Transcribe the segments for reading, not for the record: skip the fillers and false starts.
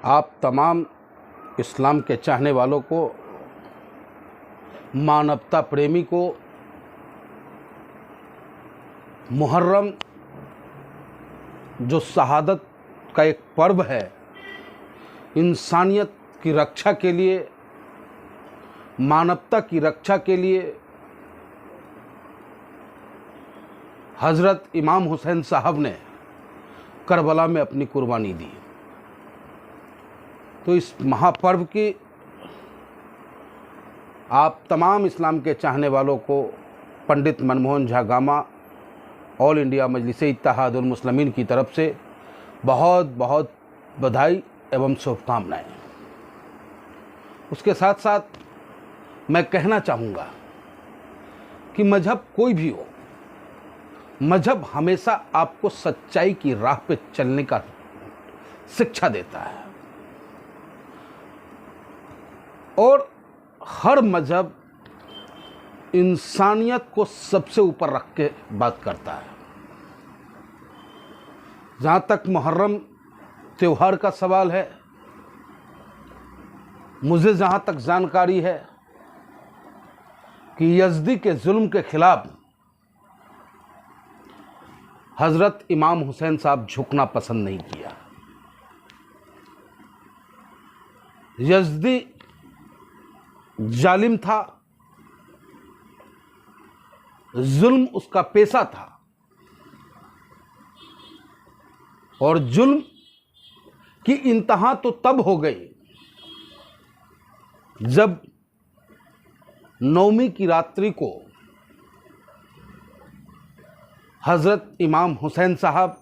आप तमाम इस्लाम के चाहने वालों को, मानवता प्रेमी को मुहर्रम जो शहादत का एक पर्व है, इंसानियत की रक्षा के लिए, मानवता की रक्षा के लिए हज़रत इमाम हुसैन साहब ने करबला में अपनी कुर्बानी दी। तो इस महापर्व की आप तमाम इस्लाम के चाहने वालों को पंडित मनमोहन झा गामा ऑल इंडिया मजलिस इत्तेहादुल मुस्लिमीन की तरफ से बहुत बहुत बधाई एवं शुभकामनाएं। उसके साथ साथ मैं कहना चाहूँगा कि मजहब कोई भी हो, मजहब हमेशा आपको सच्चाई की राह पे चलने का शिक्षा देता है और हर मजहब इंसानियत को सबसे ऊपर रख के बात करता है। जहाँ तक मुहर्रम त्यौहार का सवाल है, मुझे जहाँ तक जानकारी है कि यज़दी के जुल्म के खिलाफ हज़रत इमाम हुसैन साहब झुकना पसंद नहीं किया। यज़दी जालिम था, जुल्म उसका पेशा था और जुल्म की इंतहा तो तब हो गई जब नौमी की रात्रि को हज़रत इमाम हुसैन साहब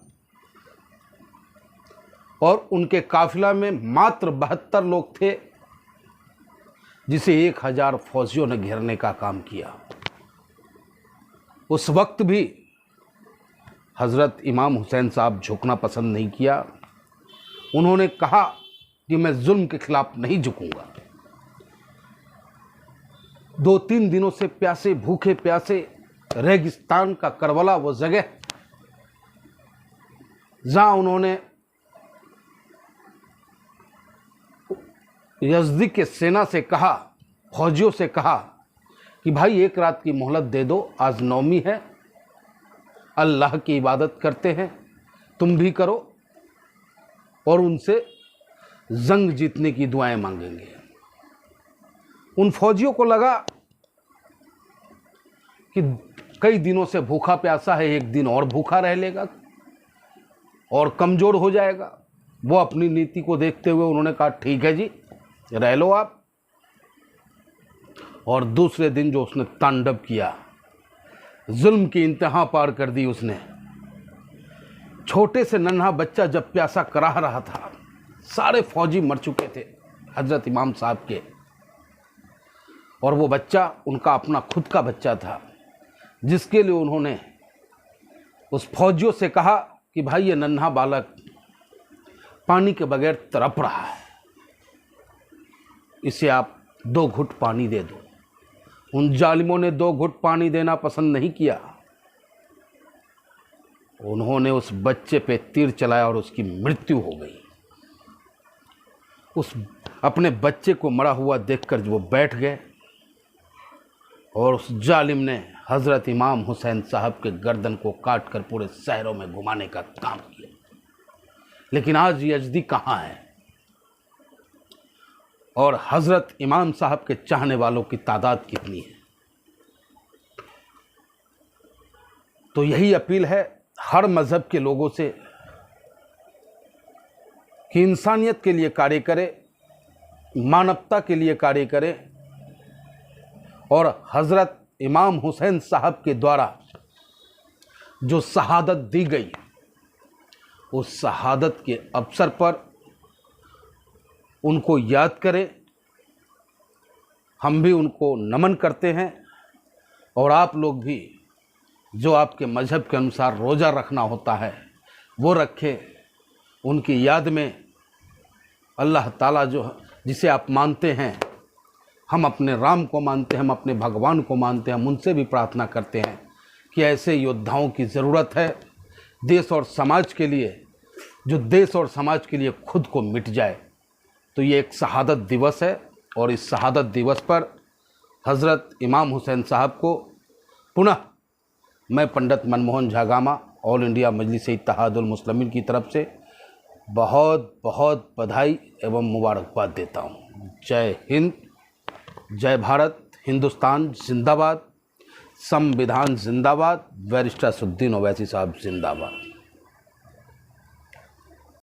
और उनके काफिला में मात्र 72 लोग थे, जिसे 1000 फौजियों ने घेरने का काम किया। उस वक्त भी हज़रत इमाम हुसैन साहब झुकना पसंद नहीं किया। उन्होंने कहा कि मैं जुल्म के खिलाफ नहीं झुकूंगा। 2-3 दिनों से प्यासे, भूखे प्यासे रेगिस्तान का करबला वो जगह जहां उन्होंने यज़दी के सेना से कहा, फौजियों से कहा कि भाई एक रात की मोहलत दे दो, आज नौमी है, अल्लाह की इबादत करते हैं, तुम भी करो और उनसे जंग जीतने की दुआएं मांगेंगे। उन फौजियों को लगा कि कई दिनों से भूखा प्यासा है, एक दिन और भूखा रह लेगा और कमज़ोर हो जाएगा। वो अपनी नीति को देखते हुए उन्होंने कहा ठीक है जी, रह लो आप। और दूसरे दिन जो उसने तांडव किया, जुल्म की इंतहा पार कर दी उसने। छोटे से नन्हा बच्चा जब प्यासा कराह रहा था, सारे फौजी मर चुके थे हज़रत इमाम साहब के, और वो बच्चा उनका अपना खुद का बच्चा था, जिसके लिए उन्होंने उस फौजियों से कहा कि भाई ये नन्हा बालक पानी के बगैर तड़प रहा है, इसे आप 2 घुट पानी दे दो। उन जालिमों ने 2 घुट पानी देना पसंद नहीं किया। उन्होंने उस बच्चे पे तीर चलाया और उसकी मृत्यु हो गई। उस अपने बच्चे को मरा हुआ देखकर वो बैठ गए और उस जालिम ने हज़रत इमाम हुसैन साहब के गर्दन को काटकर पूरे शहरों में घुमाने का काम किया। लेकिन आज यज़दी कहाँ है और हज़रत इमाम साहब के चाहने वालों की तादाद कितनी है? तो यही अपील है हर मज़हब के लोगों से कि इंसानियत के लिए कार्य करें, मानवता के लिए कार्य करें और हज़रत इमाम हुसैन साहब के द्वारा जो शहादत दी गई, उस शहादत के अवसर पर उनको याद करें। हम भी उनको नमन करते हैं और आप लोग भी जो आपके मज़हब के अनुसार रोज़ा रखना होता है वो रखें। उनकी याद में अल्लाह ताला जो जिसे आप मानते हैं, हम अपने राम को मानते हैं, हम अपने भगवान को मानते हैं, हम उनसे भी प्रार्थना करते हैं कि ऐसे योद्धाओं की ज़रूरत है देश और समाज के लिए, जो देश और समाज के लिए खुद को मिट जाए। तो ये एक शहादत दिवस है और इस शहादत दिवस पर हज़रत इमाम हुसैन साहब को पुनः मैं पंडित मनमोहन झागामा ऑल इंडिया मजलिस इत्तेहादुल मुस्लिमीन की तरफ से बहुत बहुत बधाई एवं मुबारकबाद देता हूँ। जय हिंद, जय भारत, हिंदुस्तान जिंदाबाद, संविधान जिंदाबाद, बैरिस्टर असदुद्दीन ओवैसी साहब जिंदाबाद।